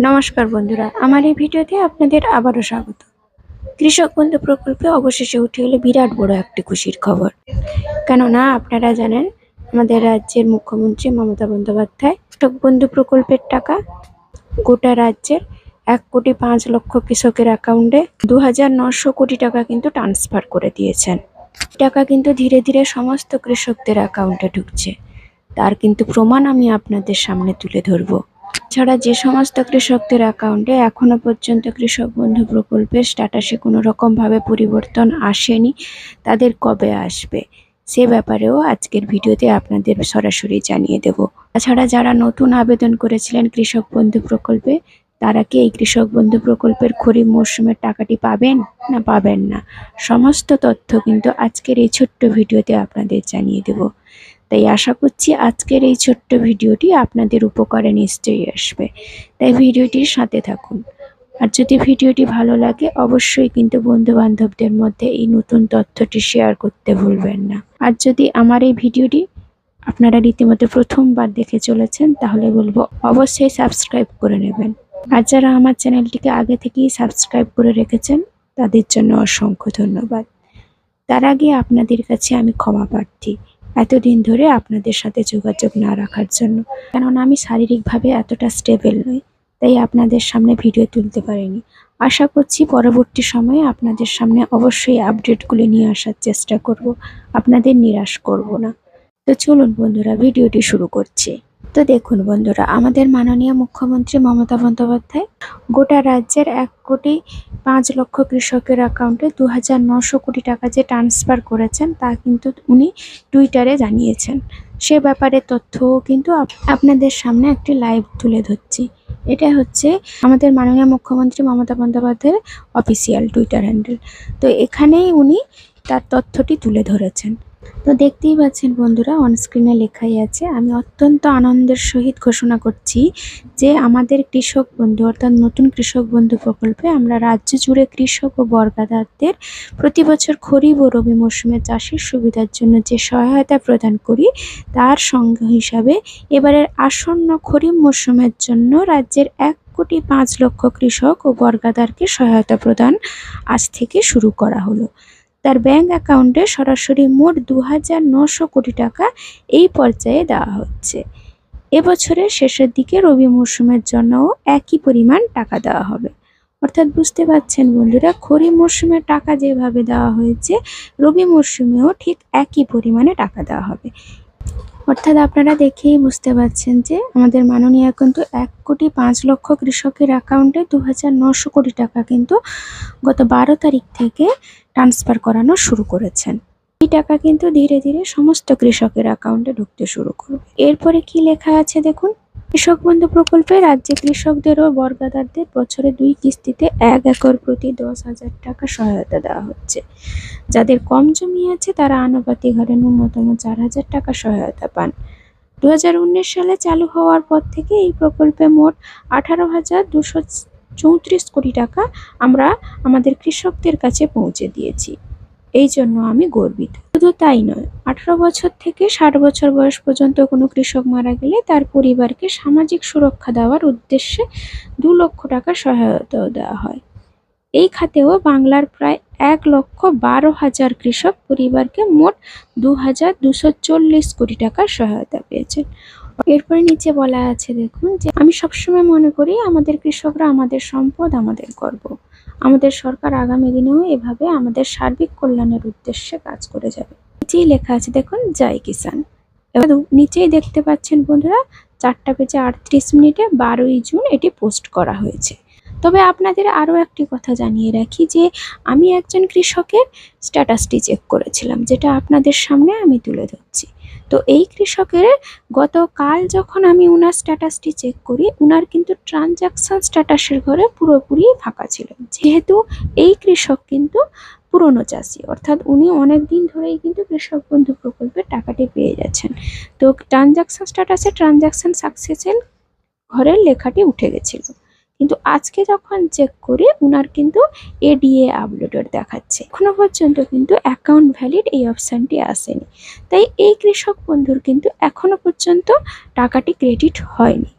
নমস্কার বন্ধুরা, আমার এই ভিডিওতে আপনাদের আবারও স্বাগত। কৃষক বন্ধু প্রকল্পে অবশেষে উঠে এলো বিরাট বড় একটি খুশির খবর। কেননা আপনারা জানেন, আমাদের রাজ্যের মুখ্যমন্ত্রী মমতা বন্দ্যোপাধ্যায় কৃষক বন্ধু প্রকল্পের টাকা গোটা রাজ্যের 1,05,00,000 কৃষকের অ্যাকাউন্টে 2,900 কোটি টাকা কিন্তু ট্রান্সফার করে দিয়েছেন। টাকা কিন্তু ধীরে ধীরে সমস্ত কৃষকদের অ্যাকাউন্টে ঢুকছে। তার কিন্তু প্রমাণ আমি আপনাদের সামনে তুলে ধরবো। ছাড়া যে সমস্ত কৃষকদের অ্যাকাউন্টে এখনো পর্যন্ত কৃষক বন্ধু প্রকল্পের স্ট্যাটাসে কোনো রকম ভাবে পরিবর্তন আসেনি, তাদের কবে আসবে সে ব্যাপারেও আজকের ভিডিওতে আপনাদের সরাসরি জানিয়ে দেব। তাছাড়া যারা নতুন আবেদন করেছিলেন কৃষক বন্ধু প্রকল্পে, তারা কি এই কৃষক বন্ধু প্রকল্পের খরিফ মরশুমের টাকাটি পাবেন না পাবেন না, সমস্ত তথ্য কিন্তু আজকের এই ছোট্ট ভিডিওতে আপনাদের জানিয়ে দেব। তাই আশা করছি আজকের এই ছোট্ট ভিডিওটি আপনাদের উপকারে নিশ্চয়ই আসবে, তাই ভিডিওটির সাথে থাকুন। আর যদি ভিডিওটি ভালো লাগে অবশ্যই কিন্তু বন্ধু বান্ধবদের মধ্যে এই নতুন তথ্যটি শেয়ার করতে ভুলবেন না। আর যদি আমার এই ভিডিওটি আপনারা রীতিমতো প্রথমবার দেখে চলেছেন, তাহলে বলবো অবশ্যই সাবস্ক্রাইব করে নেবেন। আর যারা আমার চ্যানেলটিকে আগে থেকেই সাবস্ক্রাইব করে রেখেছেন, তাদের জন্য অসংখ্য ধন্যবাদ। তার আগে আপনাদের কাছে আমি ক্ষমা প্রার্থী এতদিন ধরে আপনাদের সাথে যোগাযোগ না রাখার জন্য, কেননা আমি শারীরিকভাবে এতটা স্টেবল নই, তাই আপনাদের সামনে ভিডিও তুলতে পারিনি। আশা করছি পরবর্তী সময়ে আপনাদের সামনে অবশ্যই আপডেটগুলি নিয়ে আসার চেষ্টা করব, আপনাদের নিরাশ করব না। তো চলুন বন্ধুরা, ভিডিওটি শুরু করছি। তো দেখুন বন্ধুরা, আমাদের মাননীয় মুখ্যমন্ত্রী মমতা বন্দ্যোপাধ্যায় গোটা রাজ্যের 1,05,00,000 কৃষকের অ্যাকাউন্টে 2,900 কোটি টাকা যে ট্রান্সফার করেছেন, তা কিন্তু উনি টুইটারে জানিয়েছেন। সে ব্যাপারে তথ্যও কিন্তু আপনাদের সামনে একটি লাইভ তুলে ধরছি। এটা হচ্ছে আমাদের মাননীয় মুখ্যমন্ত্রী মমতা বন্দ্যোপাধ্যায়ের অফিসিয়াল টুইটার হ্যান্ডেল। তো এখানেই উনি তার তথ্যটি তুলে ধরেছেন। তো দেখতেই পাচ্ছেন বন্ধুরা, অনস্ক্রিনে লেখাই আছে। আমি অত্যন্ত আনন্দের সহিত ঘোষণা করছি যে আমাদের কৃষক বন্ধু অর্থাৎ নতুন কৃষক বন্ধু প্রকল্পে আমরা রাজ্য জুড়ে কৃষক ও বর্গাদারদের প্রতি বছর খরিফ ও রবি মরশুমে চাষের সুবিধার জন্য যে সহায়তা প্রদান করি, তার সঙ্গ হিসাবে এবারের আসন্ন খরিফ মরশুমের জন্য রাজ্যের 1,05,00,000 কৃষক ও বর্গাদারকে সহায়তা প্রদান আজ থেকে শুরু করা হলো। তার ব্যাংক অ্যাকাউন্টে সরাসরি মোট 2,900 কোটি টাকা এই পর্যায়ে দেওয়া হচ্ছে। এবছরের শেষের দিকে রবি মরশুমের জন্যও একই পরিমাণ টাকা দেওয়া হবে। অর্থাৎ বুঝতে পারছেন বন্ধুরা, খরিফ মরশুমে টাকা যেভাবে দেওয়া হয়েছে, রবি মরশুমেও ঠিক একই পরিমাণে টাকা দেওয়া হবে। অর্থাৎ আপনারা দেখেই বুঝতে পারছেন যে আমাদের মাননীয় কিন্তু 1,05,00,000 কৃষকের অ্যাকাউন্টে 2,900 কোটি টাকা কিন্তু গত 12 তারিখ থেকে ট্রান্সফার করানো শুরু করেছেন। এই টাকা কিন্তু ধীরে ধীরে সমস্ত কৃষকের অ্যাকাউন্টে ঢুকতে শুরু করবে। এরপরে কি লেখা আছে দেখুন, কৃষক বন্ধু প্রকল্পে রাজ্যে কৃষকদের ও বর্গাদারদের বছরে 2 কিস্তিতে 1 একর প্রতি 10,000 টাকা সহায়তা দেওয়া হচ্ছে। যাদের কম জমি আছে তারা আনুপাতিক হারে ন্যূনতম 4,000 টাকা সহায়তা পান। 2019 সালে চালু হওয়ার পর থেকে এই প্রকল্পে মোট 18,234 কোটি টাকা আমরা আমাদের কৃষকদের কাছে পৌঁছে দিয়েছি। এই জন্য আমি গর্বিত। শুধু তাই নয়, 18 বছর থেকে 60 বছর বয়স পর্যন্ত কোনো কৃষক মারা গেলে তার পরিবারকে সামাজিক সুরক্ষা দেওয়ার উদ্দেশ্যে 2 লক্ষ টাকা সহায়তাও দেওয়া হয়। এই খাতেও বাংলার প্রায় 1,12,000 কৃষক পরিবারকে মোট 2,240 কোটি টাকার সহায়তা পেয়েছেন। এরপরে নিচে বলা আছে দেখুন যে আমি সবসময় মনে করি আমাদের কৃষকরা আমাদের সম্পদ, আমাদের গর্ব। আমাদের সরকার আগামী দিনেও এভাবে আমাদের সার্বিক কল্যাণের উদ্দেশ্যে কাজ করে যাবে। নিচেই লেখা আছে দেখুন, জয় কিষান। এবার নিচেই দেখতে পাচ্ছেন বন্ধুরা, 4:38 12ই জুন এটি পোস্ট করা হয়েছে। তবে আপনাদের আরও একটি কথা জানিয়ে রাখি যে আমি একজন কৃষকের স্ট্যাটাসটি চেক করেছিলাম, যেটা আপনাদের সামনে আমি তুলে ধরছি। তো এই কৃষকের গতকাল যখন আমি ওনার স্ট্যাটাসটি চেক করি, ওনার কিন্তু ট্রানজাকশান স্ট্যাটাসের ঘরে পুরোপুরি ফাঁকা ছিল। যেহেতু এই কৃষক কিন্তু পুরনো চাষি, অর্থাৎ উনি অনেক দিন ধরেই কিন্তু কৃষক বন্ধু প্রকল্পের টাকাটি পেয়ে যাচ্ছেন। তো ট্রানজাকশান স্ট্যাটাসে ট্রানজাকশান সাকসেসের ঘরের লেখাটি উঠে গেছিল, কিন্তু আজকে যখন চেক করি উনার কিন্তু এডিএ আপলোডেড দেখাচ্ছে। এখনো পর্যন্ত কিন্তু অ্যাকাউন্ট ভ্যালিড এই অপশানটি আসেনি, তাই এই কৃষক বন্ধুর কিন্তু এখনো পর্যন্ত টাকাটি ক্রেডিট হয়নি।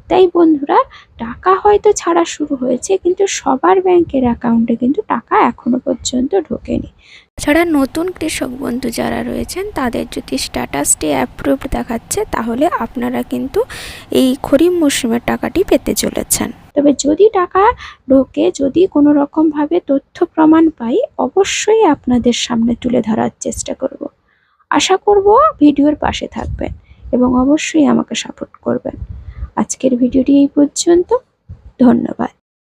তাই বন্ধুরা, টাকা হয়তো ছাড়া শুরু হয়েছে, কিন্তু সবার ব্যাংকের অ্যাকাউন্টে কিন্তু টাকা এখনো পর্যন্ত ঢোকেনি। ছাড়া নতুন কৃষক বন্ধু যারা রয়েছেন তাদের যদি স্ট্যাটাসটি অ্যাপ্রুভড দেখাচ্ছে, তাহলে আপনারা কিন্তু এই খরিফ মরশুমের টাকাটি পেতে চলেছেন। তবে যদি টাকা ঢোকে, যদি কোনো রকমভাবে তথ্য প্রমাণ পাই, অবশ্যই আপনাদের সামনে তুলে ধরার চেষ্টা করব। আশা করব ভিডিওর পাশে থাকবেন এবং অবশ্যই আমাকে সাপোর্ট করবেন। আজকের ভিডিওটি এই পর্যন্ত। ধন্যবাদ।